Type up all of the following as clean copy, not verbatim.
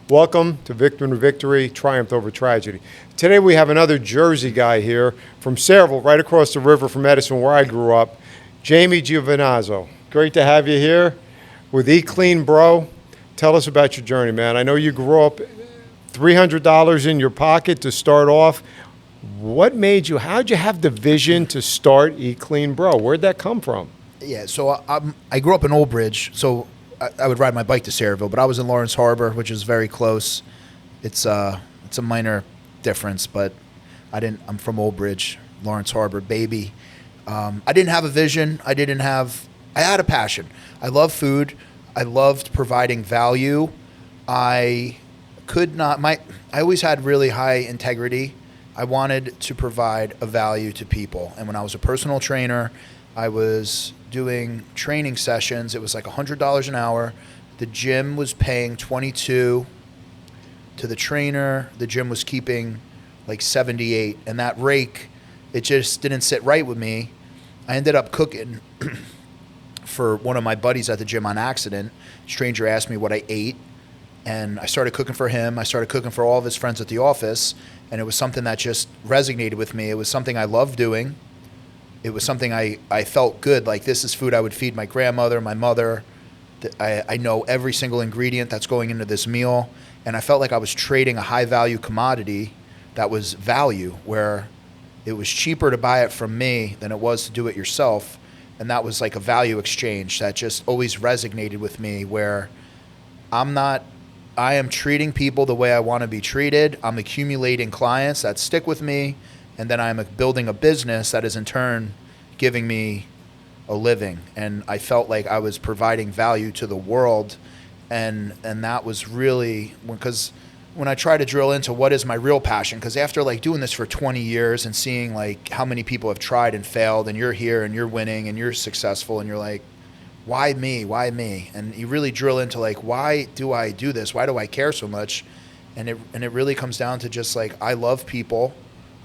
Welcome to Victory, Triumph over Tragedy. Today we have another Jersey guy here from Sayreville, right across the river from Edison, where I grew up, Jamie Giovinazzo. Great to have you here with Eat Clean Bro. Tell us about your journey, man. I know you grew up $300 in your pocket to start off. What made you, how'd you have the vision to start Eat Clean Bro? Where'd that come from? Yeah, so I grew up in Old Bridge, so I would ride my bike to Sayreville, but I was in Lawrence Harbor, which is very close. It's a minor difference, but I'm from Old Bridge, Lawrence Harbor, baby. I didn't have a vision. I had a passion. I love food. I loved providing value. I always had really high integrity. I wanted to provide a value to people. And when I was a personal trainer, I was doing training sessions. It was like $100 an hour. The gym was paying $22 to the trainer. The gym was keeping like $78. And that rake, it just didn't sit right with me. I ended up cooking for one of my buddies at the gym on accident. Stranger asked me what I ate, and I started cooking for him. I started cooking for all of his friends at the office, and it was something that just resonated with me. It was something I loved doing. It was something I felt good, like this is food I would feed my grandmother, my mother. I know every single ingredient that's going into this meal, and I felt like I was trading a high-value commodity that was value, where it was cheaper to buy it from me than it was to do it yourself. And that was like a value exchange that just always resonated with me, where I am treating people the way I want to be treated. I'm accumulating clients that stick with me, and then I'm building a business that is in turn giving me a living. And I felt like I was providing value to the world, and that was really because when I try to drill into what is my real passion, because after like doing this for 20 years and seeing like how many people have tried and failed, and you're here and you're winning and you're successful, and you're like, why me? Why me? And you really drill into like, why do I do this? Why do I care so much? And it really comes down to just like, I love people.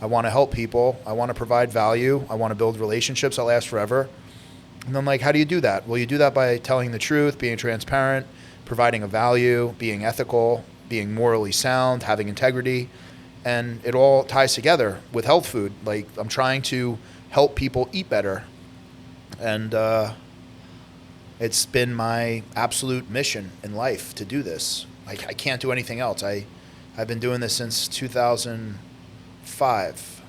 I want to help people. I want to provide value. I want to build relationships that last forever. And I'm like, how do you do that? Well, you do that by telling the truth, being transparent, providing a value, being ethical, being morally sound, having integrity, and it all ties together with health food. Like, I'm trying to help people eat better, and it's been my absolute mission in life to do this. I can't do anything else. I've been doing this since 2005.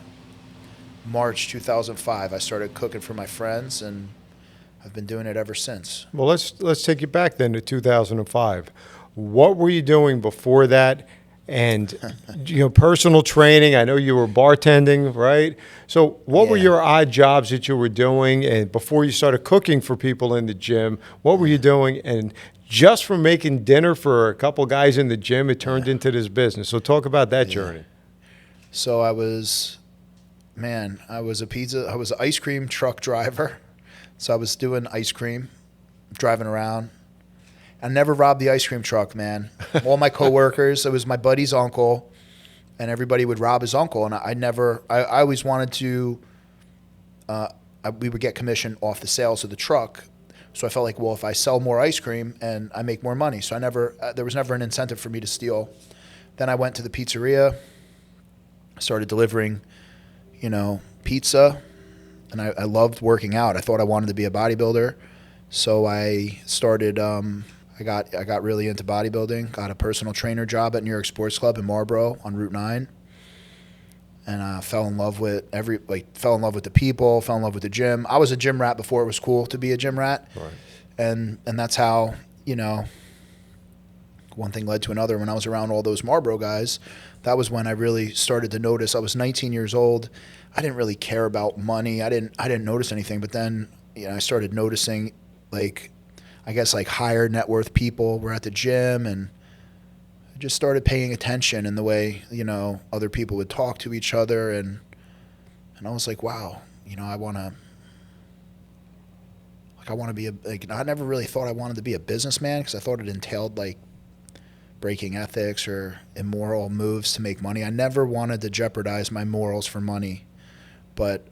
March 2005, I started cooking for my friends, and I've been doing it ever since. Well, let's take you back then to 2005. What were you doing before that? And personal training. I know you were bartending, right? So what were your odd jobs that you were doing? And before you started cooking for people in the gym, what were you doing? And just from making dinner for a couple guys in the gym, it turned into this business. So talk about that journey. So I was an ice cream truck driver. So I was doing ice cream, driving around. I never robbed the ice cream truck, man. All my coworkers, it was my buddy's uncle, and everybody would rob his uncle. And I always wanted to, we would get commission off the sales of the truck. So I felt like, well, if I sell more ice cream and I make more money. So there was never an incentive for me to steal. Then I went to the pizzeria, started delivering, pizza, and I loved working out. I thought I wanted to be a bodybuilder. So I started, I got really into bodybuilding, got a personal trainer job at New York Sports Club in Marlboro on Route 9. And fell in love with the people, fell in love with the gym. I was a gym rat before it was cool to be a gym rat. Right. And that's how, one thing led to another. When I was around all those Marlboro guys, that was when I really started to notice. I was 19 years old. I didn't really care about money. I didn't notice anything. But then, I started noticing higher net worth people were at the gym, and I just started paying attention in the way, other people would talk to each other. And I was like, wow, I want to be I never really thought I wanted to be a businessman, because I thought it entailed like breaking ethics or immoral moves to make money. I never wanted to jeopardize my morals for money. But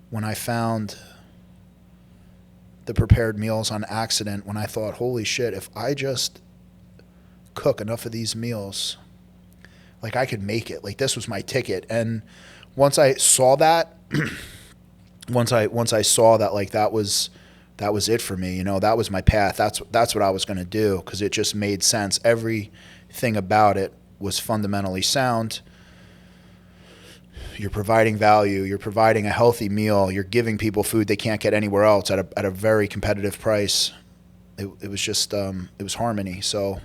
when I found the prepared meals on accident, when I thought, holy shit, if I just cook enough of these meals. Like I could make it. Like this was my ticket. And once I saw that, once I saw that, like that was it for me. You know, that was my path. That's what I was going to do, because it just made sense. Everything about it was fundamentally sound. You're providing value. You're providing a healthy meal. You're giving people food they can't get anywhere else at a very competitive price. It was just it was harmony. So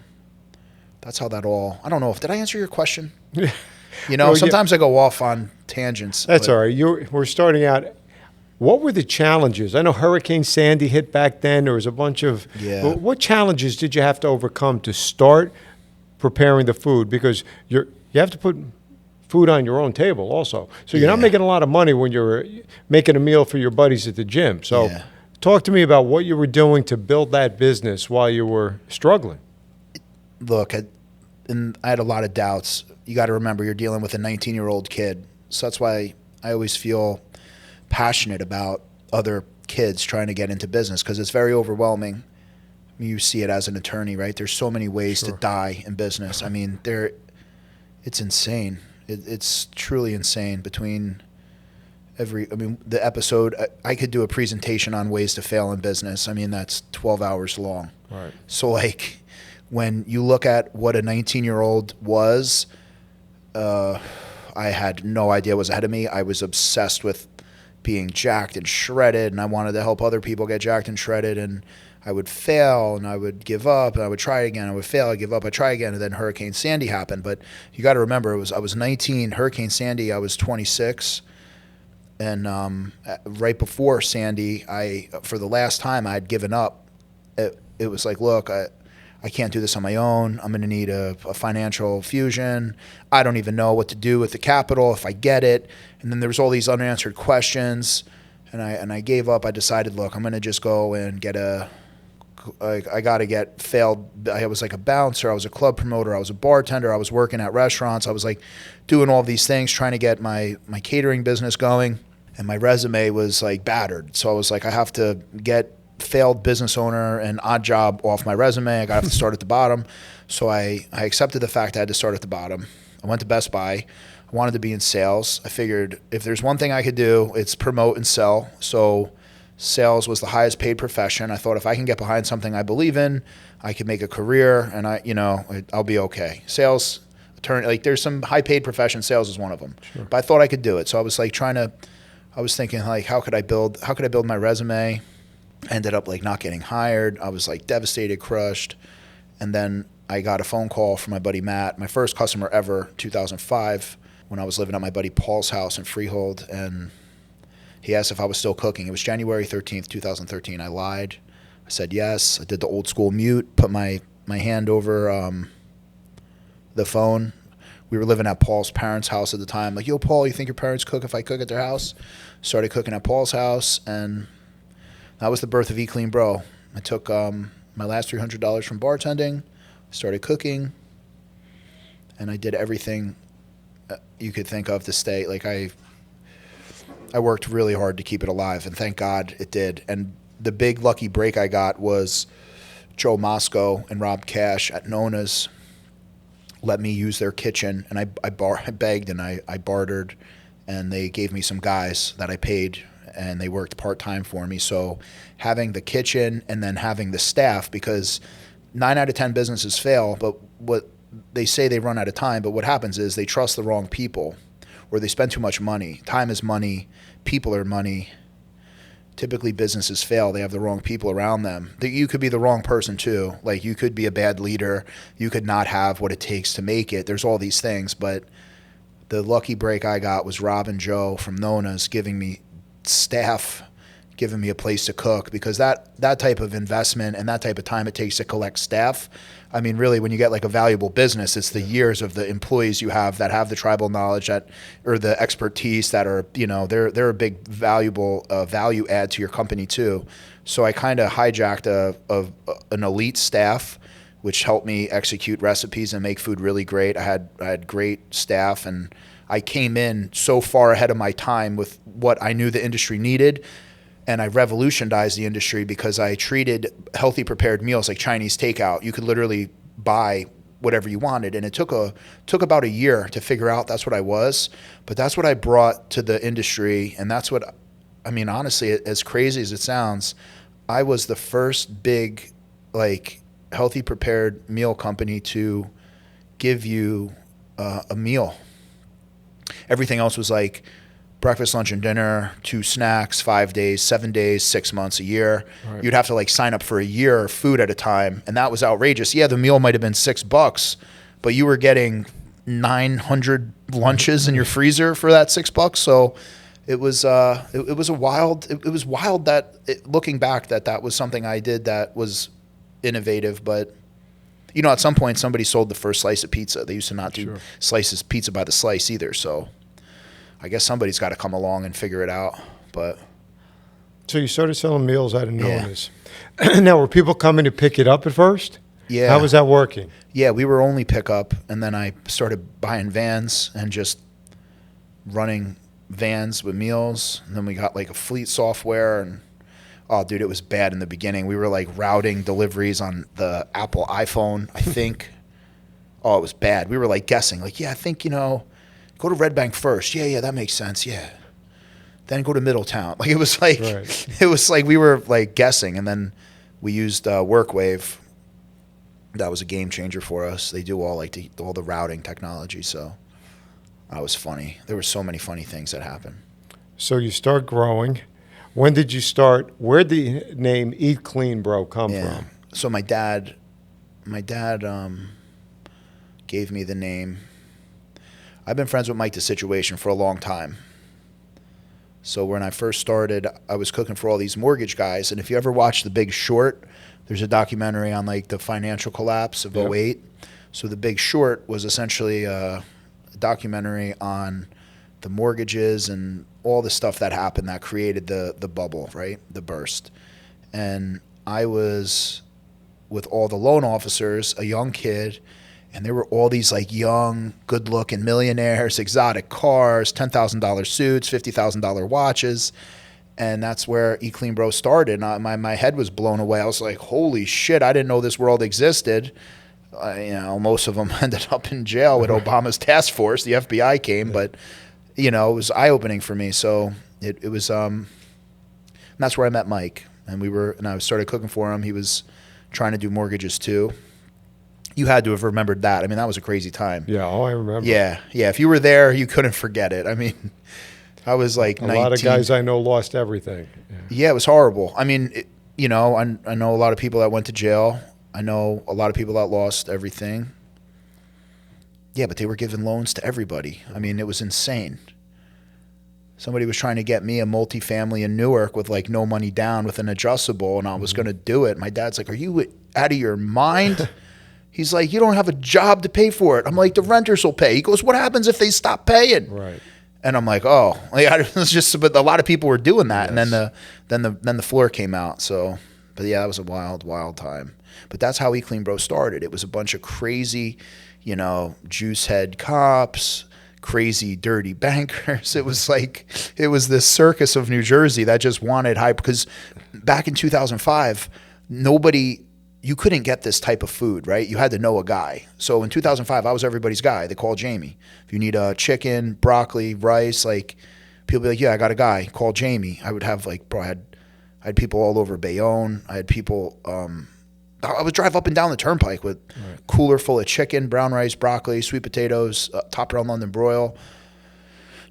that's how that all. I don't know if did I answer your question. Yeah. You know, Well, sometimes I go off on tangents. That's but- all right. We're starting out. What were the challenges? I know Hurricane Sandy hit back then. There was a bunch of. Yeah. What challenges did you have to overcome to start preparing the food? Because you have to put food on your own table also. So you're not Yeah. making a lot of money when you're making a meal for your buddies at the gym. So Yeah. talk to me about what you were doing to build that business while you were struggling. Look, I had a lot of doubts. You got to remember, you're dealing with a 19-year-old kid. So that's why I always feel passionate about other kids trying to get into business, because it's very overwhelming. I mean, you see it as an attorney, right? There's so many ways to die in business. I mean, it's insane. It's truly insane. Between the episode, I could do a presentation on ways to fail in business. I mean, that's 12 hours long. Right. So like, when you look at what a 19-year-old was, I had no idea what was ahead of me. I was obsessed with being jacked and shredded, and I wanted to help other people get jacked and shredded, and I would fail, and I would give up, and I would try again. I would fail, I'd give up, I'd try again, and then Hurricane Sandy happened. But you got to remember, I was 19. Hurricane Sandy, I was 26. And right before Sandy, for the last time, I had given up. It was like, look, I can't do this on my own. I'm going to need a financial fusion. I don't even know what to do with the capital if I get it. And then there was all these unanswered questions, and I gave up. I decided, look, I'm going to just go and get I got to get failed. I was like a bouncer. I was a club promoter. I was a bartender. I was working at restaurants. I was like doing all these things, trying to get my catering business going. And my resume was like battered. So I was like, I have to get failed business owner and odd job off my resume. I got to have to start at the bottom. So I accepted the fact I had to start at the bottom. I went to Best Buy. I wanted to be in sales. I figured if there's one thing I could do, it's promote and sell. So sales was the highest paid profession. I thought if I can get behind something I believe in, I can make a career, and I'll be okay. Sales, attorney, like there's some high paid professions. Sales is one of them. Sure. But I thought I could do it. So I was like I was thinking like, how could I build my resume? Ended up like not getting hired. I was like devastated, crushed. And then I got a phone call from my buddy Matt, my first customer ever, 2005, when I was living at my buddy Paul's house in Freehold. And he asked if I was still cooking. It was January 13th, 2013. I lied. I said yes. I did the old school mute, put my hand over the phone. We were living at Paul's parents' house at the time. Like, yo, Paul, you think your parents cook if I cook at their house? Started cooking at Paul's house, and that was the birth of Eat Clean Bro. I took my last $300 from bartending, started cooking, and I did everything you could think of to stay. Like I worked really hard to keep it alive, and thank God it did. And the big lucky break I got was Joe Mosco and Rob Cash at Nona's let me use their kitchen, and I begged and I bartered, and they gave me some guys that I paid, and they worked part-time for me. So having the kitchen and then having the staff, because 9 out of 10 businesses fail, but what they say they run out of time, but what happens is they trust the wrong people, or they spend too much money. Time is money. People are money. Typically businesses fail. They have the wrong people around them. You could be the wrong person too. Like you could be a bad leader. You could not have what it takes to make it. There's all these things, but the lucky break I got was Rob and Joe from Nona's giving me staff, giving me a place to cook, because that type of investment and that type of time it takes to collect staff. I mean, really, when you get like a valuable business, it's the years of the employees you have that have the tribal knowledge or the expertise that are, they're a big valuable value add to your company too. So I kind of hijacked an elite staff, which helped me execute recipes and make food really great. I had great staff, and I came in so far ahead of my time with what I knew the industry needed. And I revolutionized the industry because I treated healthy prepared meals like Chinese takeout. You could literally buy whatever you wanted. And it took about a year to figure out that's what I was, but that's what I brought to the industry. And that's what, I mean, honestly, as crazy as it sounds, I was the first big, like, healthy prepared meal company to give you a meal. Everything else was like breakfast, lunch, and dinner, 2 snacks, 5 days, 7 days, 6 months, a year. Right. You'd have to like sign up for a year of food at a time, and that was outrageous. Yeah, the meal might have been $6, but you were getting 900 lunches in your freezer for that $6. So it was wild that looking back that was something I did that was innovative. But you know, at some point somebody sold the first slice of pizza. They used to not do slices pizza by the slice either. So I guess somebody's got to come along and figure it out. But so you started selling meals out of Nonis. Now, were people coming to pick it up at first? Yeah. How was that working? Yeah, we were only pickup, and then I started buying vans and just running vans with meals. And then we got like a fleet software, and oh, dude, it was bad in the beginning. We were like routing deliveries on the Apple iPhone, I think. Oh, it was bad. We were like guessing, like, yeah, I think, you know, go to Red Bank first. Yeah, that makes sense. Yeah. Then go to Middletown. Like, it was like, It was like we were like guessing. And then we used WorkWave. That was a game changer for us. They do all like all the routing technology. So that was funny. There were so many funny things that happened. So you start growing. When did you start? Where'd the name Eat Clean Bro come from? So my dad gave me the name. I've been friends with Mike the Situation for a long time. So when I first started, I was cooking for all these mortgage guys. And if you ever watch The Big Short, there's a documentary on like the financial collapse of 08. So The Big Short was essentially a documentary on the mortgages and all the stuff that happened that created the bubble, right? The burst. And I was with all the loan officers, a young kid, and there were all these like young, good-looking millionaires, exotic cars, $10,000 suits, $50,000 watches. And that's where Eat Clean Bro started. And my head was blown away. I was like, holy shit, I didn't know this world existed. You know, most of them ended up in jail with Obama's task force. The FBI came, but, you know, it was eye-opening for me. So it was, and that's where I met Mike. And I started cooking for him. He was trying to do mortgages too. You had to have remembered that. I mean, that was a crazy time. Yeah, I remember. Yeah. If you were there, you couldn't forget it. I mean, I was like 19. A lot of guys I know lost everything. Yeah, it was horrible. I mean, you know, I know a lot of people that went to jail. I know a lot of people that lost everything. Yeah, but they were giving loans to everybody. I mean, it was insane. Somebody was trying to get me a multifamily in Newark with like no money down with an adjustable, and I was going to do it. My dad's like, are you out of your mind? He's like, you don't have a job to pay for it. I'm like, the renters will pay. He goes, what happens if they stop paying? Right. And I'm like, oh, it was just, but a lot of people were doing that. Yes. And then the floor came out. So, but yeah, that was a wild time. But that's how Eat Clean Bro started. It was a bunch of crazy, you know, juice head cops, crazy dirty bankers. It was like, it was this circus of New Jersey that just wanted hype, because back in 2005, you couldn't get this type of food, right? You had to know a guy. So in 2005, I was everybody's guy. They called Jamie. If you need a chicken, broccoli, rice, like, people be like, yeah, I got a guy. Call Jamie. I would have like, bro, I had people all over Bayonne. I had people, I would drive up and down the turnpike with cooler full of chicken, brown rice, broccoli, sweet potatoes, top round London broil.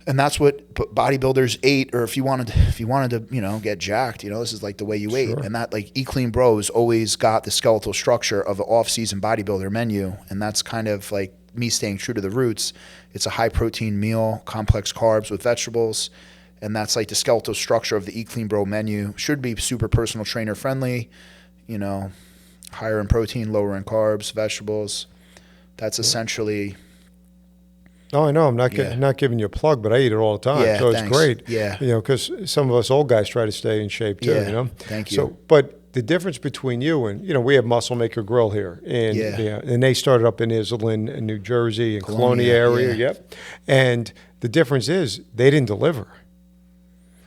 And that's what bodybuilders ate, or if you wanted to, you know, get jacked, you know, this is like the way you ate. And that, like, Eat Clean Bros always got the skeletal structure of an off-season bodybuilder menu, and that's kind of like me staying true to the roots. It's a high-protein meal, complex carbs with vegetables, and that's like the skeletal structure of the Eat Clean Bro menu. Should be super personal trainer friendly, you know, higher in protein, lower in carbs, vegetables. That's essentially. Oh, I know. I'm not giving you a plug, but I eat it all the time. Yeah, so it's thanks. great. Yeah. You know, because some of us old guys try to stay in shape too, Yeah, you know? thank you. So, but the difference between you and, you know, we have Muscle Maker Grill here. And, and they started up in Iselin, in New Jersey, in Colonia area. Yep. And the difference is they didn't deliver.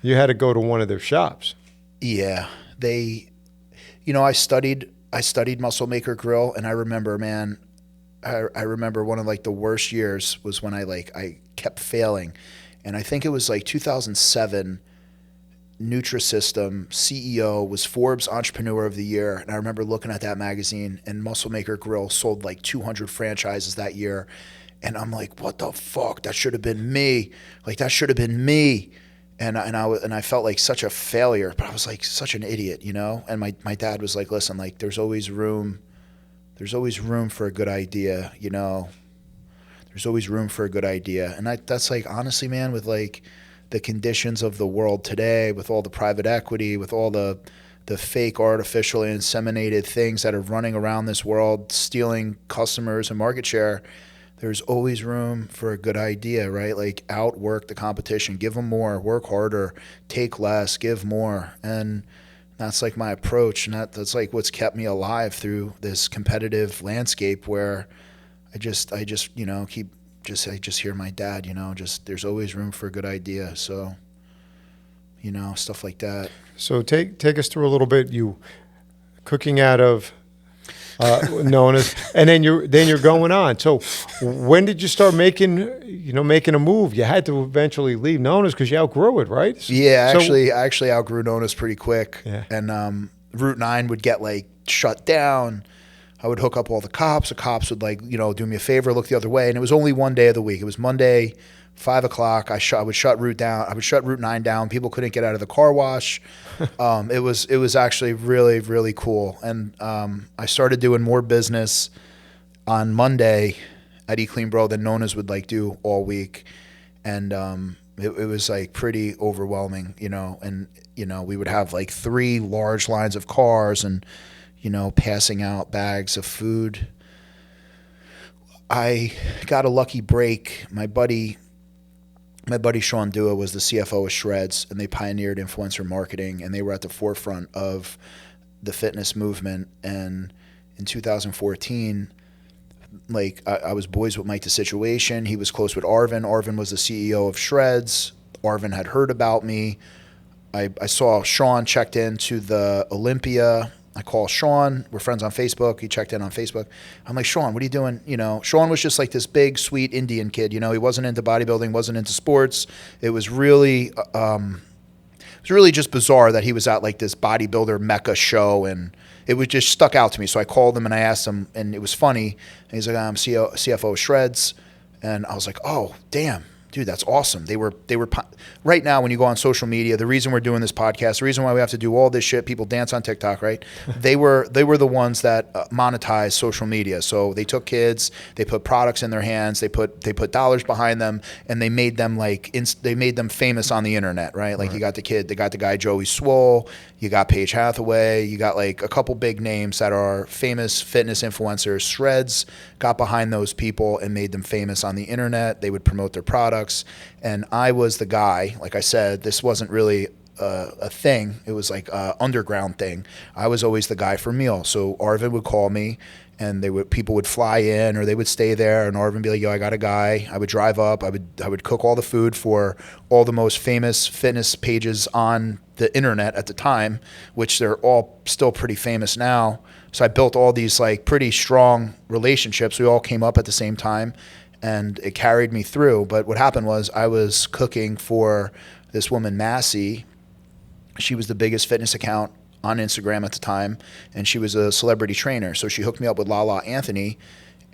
You had to go to one of their shops. Yeah. You know, I studied Muscle Maker Grill, and I remember, man, I remember one of like the worst years was when I kept failing, and I think it was like 2007. Nutrisystem CEO was Forbes Entrepreneur of the Year, and I remember looking at that magazine, and Muscle Maker Grill sold like 200 franchises that year, and I'm like, what the fuck? That should have been me. Like that should have been me. And I felt like such a failure, but I was like such an idiot, you know. And my dad was like, listen, like there's always room for a good idea, you know. There's always room for a good idea, and that's like honestly, man, with like the conditions of the world today, with all the private equity, with all the fake artificially inseminated things that are running around this world, stealing customers and market share, there's always room for a good idea, right? Like outwork the competition, give them more, work harder, take less, give more. And that's like my approach. And that's like what's kept me alive through this competitive landscape where I just, you know, I just hear my dad, you know, just there's always room for a good idea. So, you know, stuff like that. So take us through a little bit. You cooking out of Nona's, and then you're going on. So when did you start making a move? You had to eventually leave Nona's because you outgrew it, right? Yeah, So, I actually outgrew Nona's pretty quick. Yeah. And Route 9 would get like shut down. I would hook up all the cops. The cops would like, you know, do me a favor, look the other way. And it was only one day of the week. It was Monday, 5 o'clock. I would shut Route 9 down. People couldn't get out of the car wash. It was actually really, really cool. And I started doing more business on Monday at Eat Clean Bro than Nona's would like do all week. And it was like pretty overwhelming, you know. And, you know, we would have like 3 large lines of cars and, you know, passing out bags of food. I got a lucky break. My buddy Sean Dua was the CFO of Shreds, and they pioneered influencer marketing, and they were at the forefront of the fitness movement. And in 2014, like I was boys with Mike the Situation. He was close with Arvin. Arvin was the CEO of Shreds. Arvin had heard about me. I saw Sean checked into the Olympia. I call Sean. We're friends on Facebook. He checked in on Facebook. I'm like, Sean, what are you doing? You know, Sean was just like this big, sweet Indian kid. You know, he wasn't into bodybuilding, wasn't into sports. It was really just bizarre that he was at like this bodybuilder mecca show, and it was just stuck out to me. So I called him and I asked him, and it was funny. And he's like, I'm CFO of Shreds, and I was like, oh, damn. Dude, that's awesome. They were right now when you go on social media, the reason we're doing this podcast, the reason why we have to do all this shit, people dance on TikTok, right? They were the ones that monetized social media. So they took kids, they put products in their hands, they put dollars behind them, and they made them they made them famous on the internet, right? Like they got the guy Joey Swole, you got Paige Hathaway, you got like a couple big names that are famous fitness influencers. Shreds got behind those people and made them famous on the internet. They would promote their products. And I was the guy, like I said, this wasn't really a thing. It was like an underground thing. I was always the guy for meals. So Arvin would call me, and people would fly in or they would stay there, and Arvin would be like, yo, I got a guy. I would drive up. I would cook all the food for all the most famous fitness pages on the internet at the time, which they're all still pretty famous now. So I built all these like pretty strong relationships. We all came up at the same time, and it carried me through. But what happened was I was cooking for this woman, Massey. She was the biggest fitness account on Instagram at the time, and she was a celebrity trainer. So she hooked me up with Lala Anthony,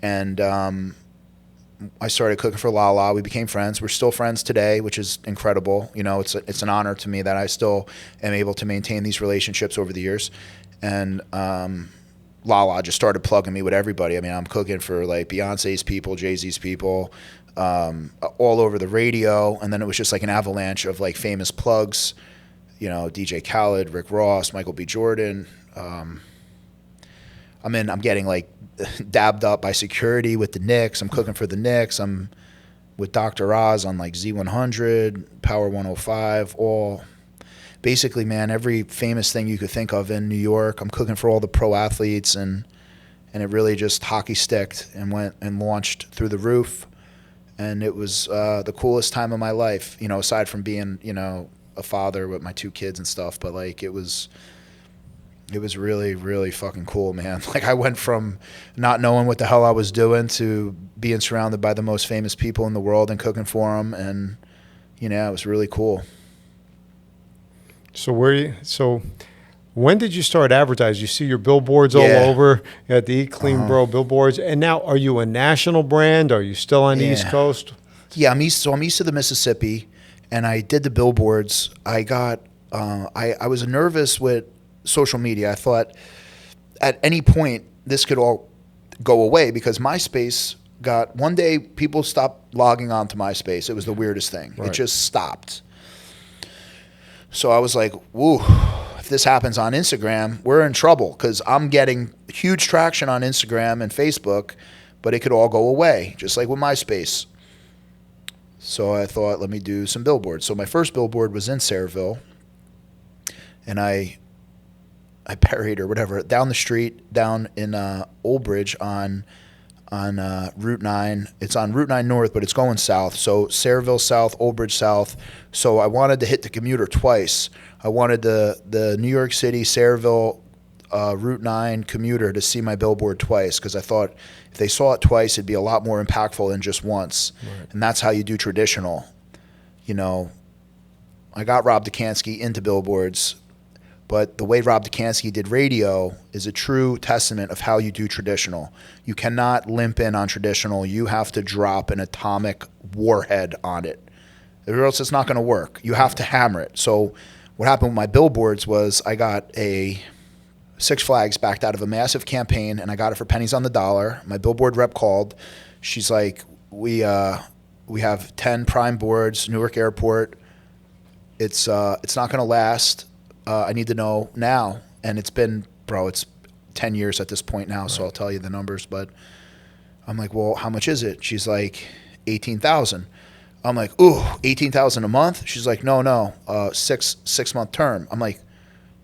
and I started cooking for Lala. We became friends. We're still friends today, which is incredible. You know, it's an honor to me that I still am able to maintain these relationships over the years. And Lala just started plugging me with everybody. I mean, I'm cooking for like Beyonce's people, Jay-Z's people, all over the radio. And then it was just like an avalanche of like famous plugs, you know, DJ Khaled, Rick Ross, Michael B. Jordan. I'm getting like dabbed up by security with the Knicks. I'm cooking for the Knicks. I'm with Dr. Oz on like Z100, Power 105, all. Basically, man, every famous thing you could think of in New York, I'm cooking for all the pro athletes, and it really just hockey sticked and went and launched through the roof. And it was the coolest time of my life, you know, aside from being, you know, a father with my 2 kids and stuff. But like it was It was really, really fucking cool, man. Like I went from not knowing what the hell I was doing to being surrounded by the most famous people in the world and cooking for them, and you know, it was really cool. So when did you start advertising? You see your billboards all Yeah. over. You had the Eat Clean Bro billboards, and now are you a national brand? Are you still on the East Yeah. Coast? Yeah, I'm east of the Mississippi, and I did the billboards. I was nervous with social media. I thought at any point this could all go away because MySpace got one day people stopped logging on to MySpace. It was the weirdest thing. Right. It just stopped. So I was like, woo, if this happens on Instagram, we're in trouble because I'm getting huge traction on Instagram and Facebook, but it could all go away, just like with MySpace. So I thought, let me do some billboards. So my first billboard was in Sayreville, and I buried or whatever down the street down in Old Bridge on Route 9. It's on Route 9 North, but it's going south. So Sayreville South, Old Bridge South. So I wanted to hit the commuter twice. I wanted the New York City, Sayreville, Route 9 commuter to see my billboard twice because I thought if they saw it twice, it'd be a lot more impactful than just once. Right. And that's how you do traditional. You know, I got Rob Dukansky into billboards, but the way Rob Dukansky did radio is a true testament of how you do traditional. You cannot limp in on traditional. You have to drop an atomic warhead on it, or else it's not going to work. You have to hammer it. So what happened with my billboards was I got a Six Flags backed out of a massive campaign, and I got it for pennies on the dollar. My billboard rep called. She's like, we have 10 prime boards, Newark Airport. It's not going to last. I need to know now. And it's 10 years at this point now, so I'll tell you the numbers. But I'm like, well, how much is it? She's like, 18,000. I'm like, ooh, 18,000 a month? She's like, no, 6-month term. I'm like,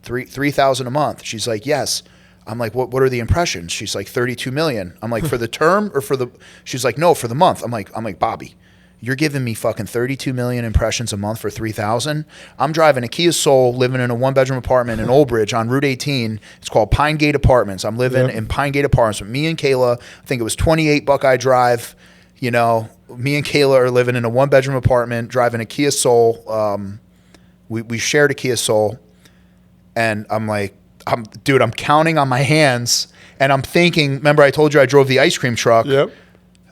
3,000 a month. She's like, yes. I'm like, what are the impressions? She's like, 32 million. I'm like, for the term or for the? She's like, no, for the month. I'm like, Bobby, you're giving me fucking 32 million impressions a month for 3,000. I'm driving a Kia Soul, living in a 1-bedroom apartment in Old Bridge on Route 18. It's called Pine Gate Apartments. I'm living in Pine Gate Apartments with me and Kayla. I think it was 28 Buckeye Drive. You know, me and Kayla are living in a 1-bedroom apartment, driving a Kia Soul. We shared a Kia Soul. And I'm like, I'm counting on my hands, and I'm thinking, remember I told you I drove the ice cream truck? Yep.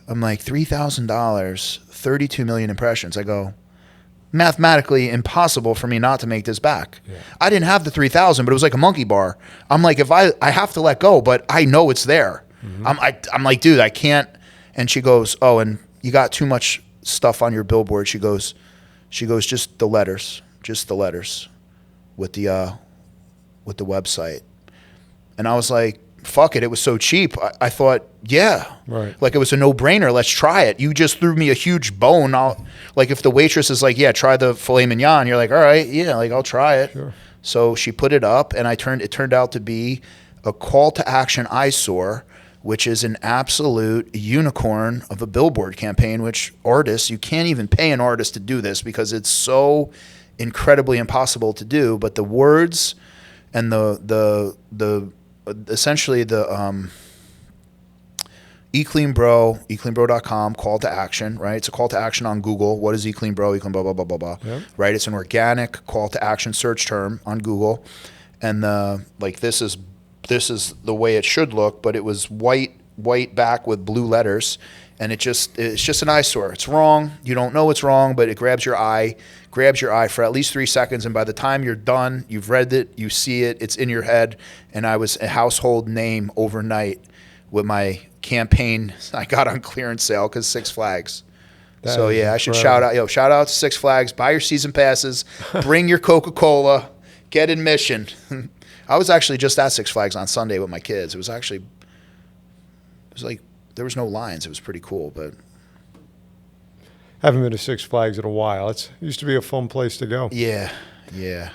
I'm like, $3,000, 32 million impressions. I go, mathematically impossible for me not to make this back. Yeah. I didn't have the 3,000, but it was like a monkey bar. I'm like, if I have to let go, but I know it's there. Mm-hmm. I'm like, dude, I can't. And she goes, oh, and you got too much stuff on your billboard. She goes, just the letters with the website. And I was like, fuck it. It was so cheap. I thought, yeah, right. Like it was a no-brainer. Let's try it. You just threw me a huge bone. Like if the waitress is like, yeah, try the filet mignon, you're like, all right, yeah, like I'll try it. Sure. So she put it up, and it turned out to be a call to action eyesore, which is an absolute unicorn of a billboard campaign, which artists, you can't even pay an artist to do this because it's so incredibly impossible to do. But the words and essentially the Eat Clean Bro, eatcleanbro.com, call to action, right? It's a call to action on Google. What is Eat Clean Bro? Eat Clean blah, blah, blah, blah, blah, Yep. right? It's an organic call to action search term on Google. And this is the way it should look, but it was white back with blue letters. And it's just an eyesore. It's wrong. You don't know it's wrong, but it grabs your eye for at least 3 seconds. And by the time you're done, you've read it, you see it, it's in your head. And I was a household name overnight with my campaign I got on clearance sale because Six Flags. So yeah, I should shout out to Six Flags. Buy your season passes, bring your Coca-Cola, get admission. I was actually just at Six Flags on Sunday with my kids. It was like there was no lines. It was pretty cool, but Haven't been to Six Flags in a while. It used to be a fun place to go. yeah.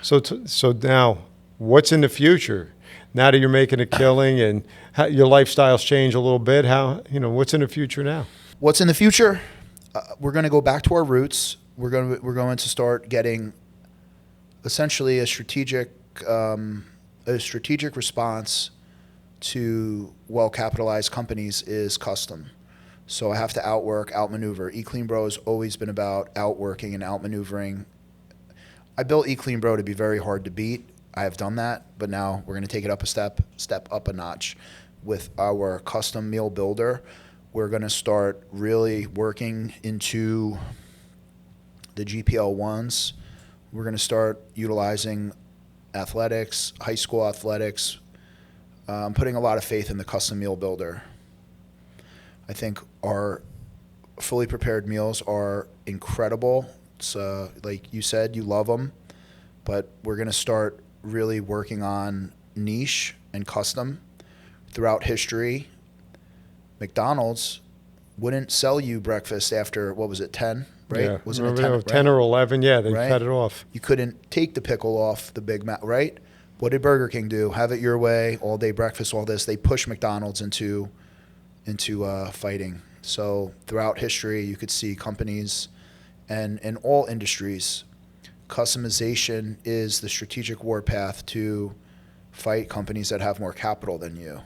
So now, what's in the future? Now that you're making a killing and your lifestyle's changed a little bit, what's in the future now? What's in the future? We're going to go back to our roots. We're going to start getting essentially a strategic a strategic response to well-capitalized companies is custom. So I have to outmaneuver. Eat Clean Bro has always been about outworking and outmaneuvering. I built Eat Clean Bro to be very hard to beat. I have done that, but now we're going to take it up a step up a notch with our custom meal builder. We're going to start really working into the GPL ones. We're going to start utilizing athletics, high school athletics. I'm putting a lot of faith in the custom meal builder. I think our fully prepared meals are incredible. It's like you said, you love them, but we're going to start really working on niche and custom. Throughout history, McDonald's wouldn't sell you breakfast after, what was it, 10, right? Yeah. Was it Remember 10, they were 10 or 11? Yeah, they Right? cut it off. You couldn't take the pickle off the Big Mac, right? What did Burger King do? Have it your way, all day breakfast, all this. They push McDonald's into fighting. So throughout history, you could see companies and in all industries, customization is the strategic warpath to fight companies that have more capital than you.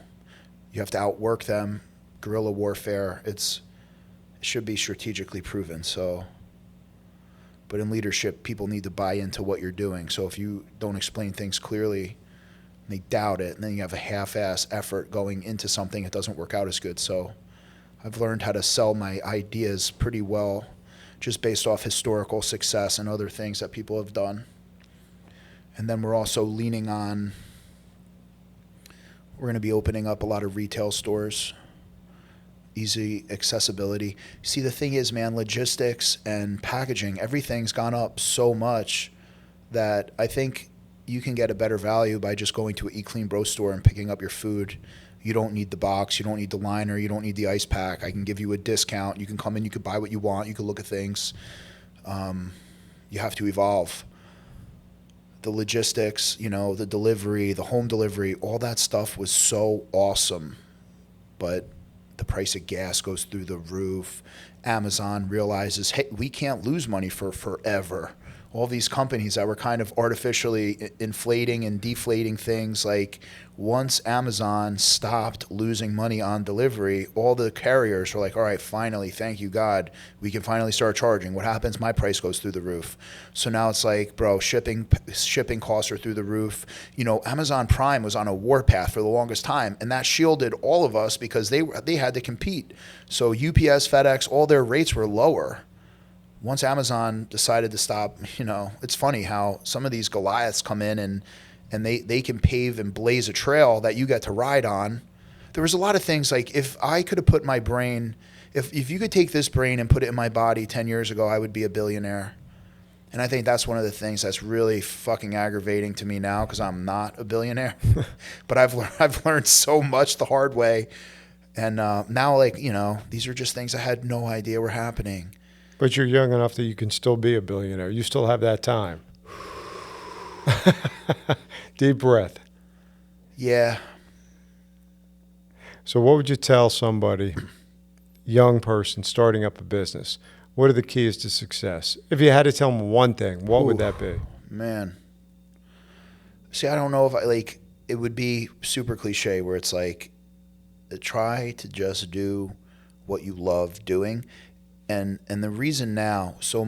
You have to outwork them. Guerrilla warfare, it should be strategically proven. So, but in leadership, people need to buy into what you're doing. So if you don't explain things clearly, they doubt it, and then you have a half-ass effort going into something that doesn't work out as good. So I've learned how to sell my ideas pretty well, just based off historical success and other things that people have done. And then we're also leaning on, we're going to be opening up a lot of retail stores, easy accessibility. See, the thing is, man, logistics and packaging, everything's gone up so much that I think you can get a better value by just going to an Eat Clean Bro store and picking up your food. You don't need the box, you don't need the liner, you don't need the ice pack. I can give you a discount. You can come in, you can buy what you want, you can look at things. You have to evolve. The logistics, the delivery, the home delivery, all that stuff was so awesome. But the price of gas goes through the roof. Amazon realizes, hey, we can't lose money for forever. All these companies that were kind of artificially inflating and deflating things, like once Amazon stopped losing money on delivery, all the carriers were like, all right, finally, thank you, God, we can finally start charging. What happens? My price goes through the roof. So now it's like, bro, shipping costs are through the roof. Amazon Prime was on a warpath for the longest time, and that shielded all of us because they had to compete. So UPS, FedEx, all their rates were lower. Once Amazon decided to stop, it's funny how some of these Goliaths come in and they can pave and blaze a trail that you get to ride on. There was a lot of things like, if I could have put my brain, if you could take this brain and put it in my body 10 years ago, I would be a billionaire. And I think that's one of the things that's really fucking aggravating to me now, because I'm not a billionaire. But I've learned so much the hard way. And now, these are just things I had no idea were happening. But you're young enough that you can still be a billionaire. You still have that time. Deep breath. Yeah. So what would you tell somebody, young person starting up a business? What are the keys to success? If you had to tell them one thing, what would that be? Man. See, I don't know if it would be super cliche where it's like, try to just do what you love doing. And the reason now, so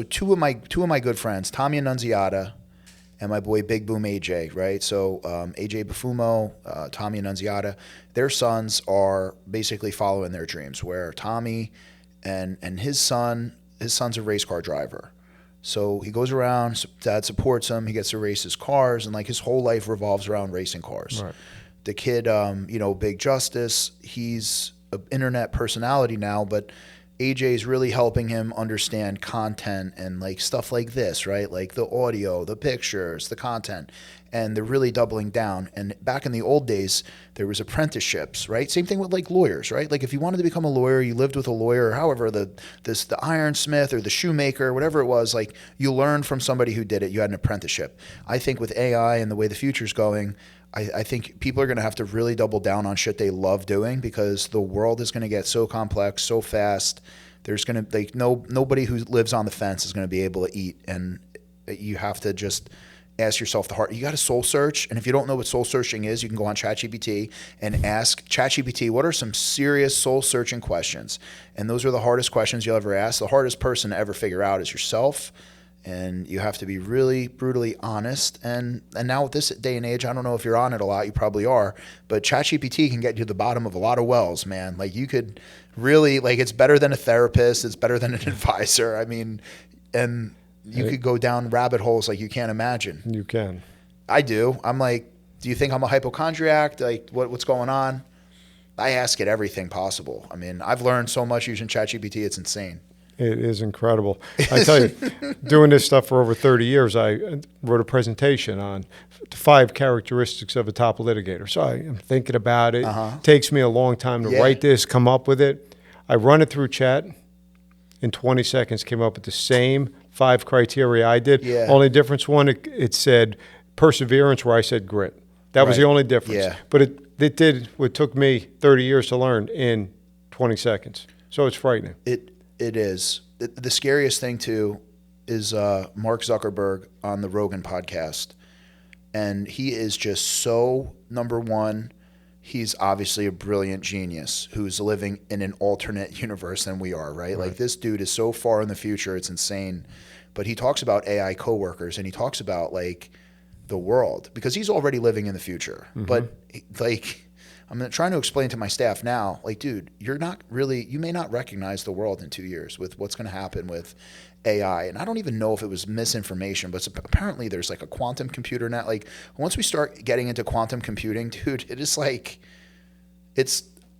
two of my good friends, Tommy Annunziata and my boy Big Boom AJ, right? So AJ Bufumo, Tommy Annunziata, their sons are basically following their dreams, where Tommy and his son's a race car driver. So he goes around, dad supports him, he gets to race his cars, and his whole life revolves around racing cars. Right. The kid, Big Justice, he's an internet personality now, but AJ is really helping him understand content and stuff like this, right? Like the audio, the pictures, the content, and they're really doubling down. And back in the old days, there was apprenticeships, right? Same thing with lawyers, right? Like if you wanted to become a lawyer, you lived with a lawyer, or however the ironsmith or the shoemaker, whatever it was, you learned from somebody who did it. You had an apprenticeship. I think with AI and the way the future's going, I think people are going to have to really double down on shit they love doing, because the world is going to get so complex, so fast. There's going to nobody who lives on the fence is going to be able to eat, and you have to just ask yourself you got to soul search. And if you don't know what soul searching is, you can go on ChatGPT and ask ChatGPT, what are some serious soul searching questions? And those are the hardest questions you'll ever ask. The hardest person to ever figure out is yourself. And you have to be really brutally honest. And now with this day and age, I don't know if you're on it a lot, you probably are, but ChatGPT can get you to the bottom of a lot of wells, man. Like you could really, like, it's better than a therapist. It's better than an advisor. I mean, and you could go down rabbit holes like you can't imagine. You can. I do. I'm like, do you think I'm a hypochondriac? Like, what's going on? I ask it everything possible. I mean, I've learned so much using ChatGPT. It's insane. It is incredible. I tell you, doing this stuff for over 30 years, I wrote a presentation on 5 characteristics of a top litigator. So I am thinking about it. It takes me a long time to write this, come up with it. I run it through chat. In 20 seconds, came up with the same 5 criteria I did. Yeah. Only difference, one, it said perseverance, where I said grit. That was the only difference. Yeah. But it did what took me 30 years to learn in 20 seconds. So it's frightening. It is. The scariest thing, too, is Mark Zuckerberg on the Rogan podcast. And he is just so, number one, he's obviously a brilliant genius who's living in an alternate universe than we are, right? Like, this dude is so far in the future, it's insane. But he talks about AI coworkers, and he talks about, like, the world, because he's already living in the future. But, like, I'm trying to explain to my staff now, like, dude, you may not recognize the world in 2 years with what's going to happen with AI. And I don't even know if it was misinformation, but apparently there's like a quantum computer now. Like, once we start getting into quantum computing, dude, it is like,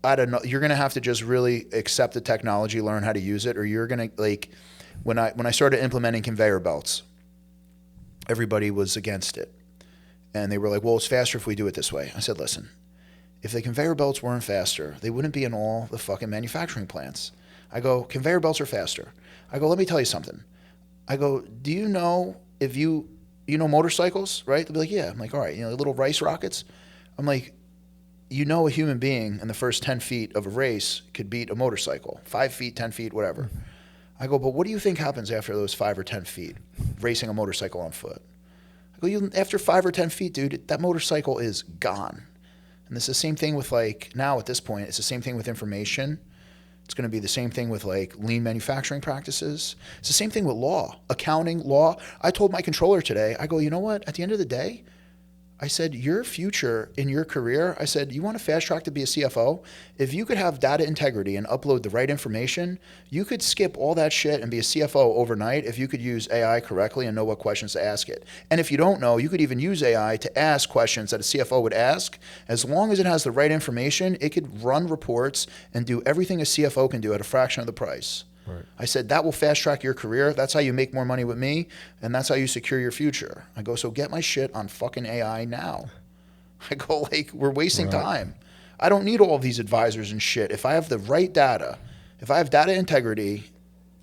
I don't know, you're going to have to just really accept the technology, learn how to use it, or you're going to, like, when I started implementing conveyor belts, everybody was against it. And they were like, well, it's faster if we do it this way. I said, listen, if the conveyor belts weren't faster, they wouldn't be in all the fucking manufacturing plants. I go, conveyor belts are faster. I go, let me tell you something. I go, do you know if you know motorcycles, right? They'll be like, yeah. I'm like, all right, little rice rockets. I'm like, a human being in the first 10 feet of a race could beat a motorcycle, 5 feet, 10 feet, whatever. I go, but what do you think happens after those 5 or 10 feet racing a motorcycle on foot? I go, after 5 or 10 feet, dude, that motorcycle is gone. And it's the same thing with, like, now at this point, it's the same thing with information. It's going to be the same thing with, like, lean manufacturing practices. It's the same thing with law, accounting, law. I told my controller today, I go, you know what? At the end of the day, I said, your future in your career, I said, you want to fast track to be a CFO? If you could have data integrity and upload the right information, you could skip all that shit and be a CFO overnight if you could use AI correctly and know what questions to ask it. And if you don't know, you could even use AI to ask questions that a CFO would ask. As long as it has the right information, it could run reports and do everything a CFO can do at a fraction of the price. Right. I said, that will fast track your career. That's how you make more money with me, and that's how you secure your future. I go, so get my shit on fucking AI now. I go, like, we're wasting time. I don't need all of these advisors and shit. If I have the right data, if I have data integrity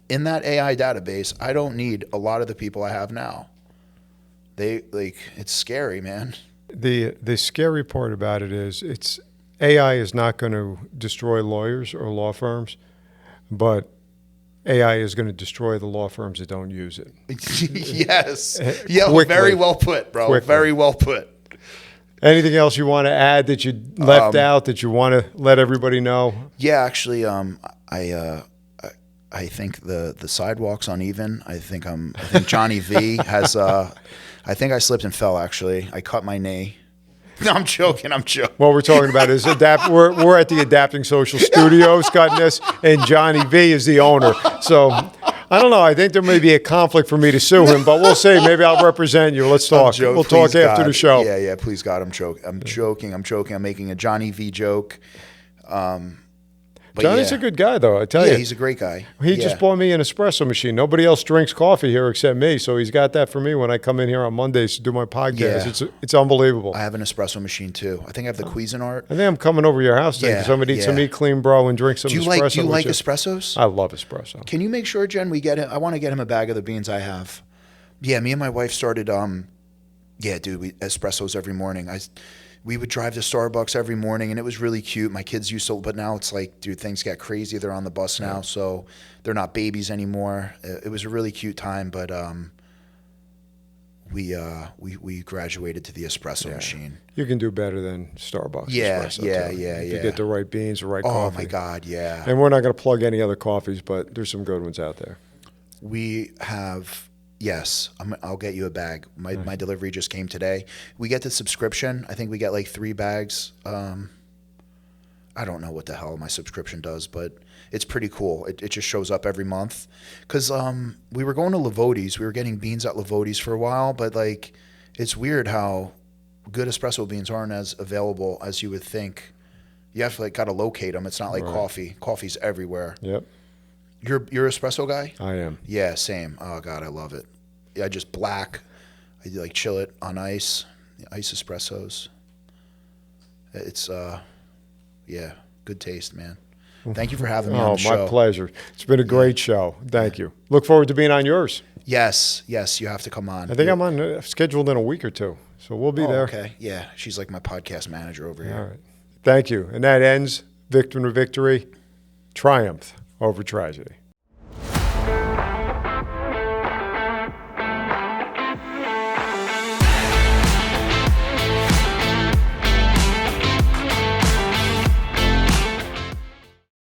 in that AI database, I don't need a lot of the people I have now. It's scary, man. The scary part about it is AI is not going to destroy lawyers or law firms, but AI is going to destroy the law firms that don't use it. Yes. Yeah, very well put, bro. Quickly. Very well put. Anything else you want to add that you left out that you want to let everybody know? Yeah, actually, I think the sidewalk's uneven. I think Johnny V has. I think I slipped and fell. Actually, I cut my knee. No, I'm joking. What we're talking about is we're at the Adapting Social Studios cutting this, and Johnny V is the owner. So I don't know. I think there may be a conflict for me to sue him, but we'll see. Maybe I'll represent you. Let's talk. We'll talk after the show. Yeah. Please, God, I'm joking. I'm making a Johnny V joke. Johnny's a good guy, though, I tell you. Yeah, he's a great guy. He just bought me an espresso machine. Nobody else drinks coffee here except me, so he's got that for me when I come in here on Mondays to do my podcast. Yeah. It's unbelievable. I have an espresso machine, too. I think I have the Cuisinart. I think I'm coming over to your house today because I'm going to eat some Eat Clean Bro and drink some espresso. Do you like espressos? I love espresso. Can you make sure, Jen, we get him? I want to get him a bag of the beans I have. Yeah, me and my wife started, espressos every morning. We would drive to Starbucks every morning, and it was really cute. My kids used to, but now it's like, dude, things got crazy. They're on the bus now, so they're not babies anymore. It was a really cute time, but we graduated to the espresso machine. You can do better than Starbucks Yeah, espresso. yeah, too. yeah, If yeah. you get the right beans, the right Oh coffee. my God, yeah. And we're not going to plug any other coffees, but there's some good ones out there. We have, yes, I'll get you a bag. My delivery just came today. We get the subscription. I think we get like 3 bags. I don't know what the hell my subscription does, but it's pretty cool. It just shows up every month. Because we were going to Lavotti's. We were getting beans at Lavotti's for a while, but like it's weird how good espresso beans aren't as available as you would think. You have to like gotta locate them. It's not like coffee. Coffee's everywhere. Yep, You're an espresso guy? I am. Yeah, same. Oh God, I love it. Yeah, just black. I like chill it on ice. Ice espressos. It's yeah, good taste, man. Thank you for having me on Oh, the show. my pleasure. It's been a great show. Thank you. Look forward to being on yours. Yes, you have to come on. I think I'm on scheduled in a week or two, so we'll be there. Okay, yeah, she's like my podcast manager over here. All right. Thank you. And that ends Victory, triumph over tragedy.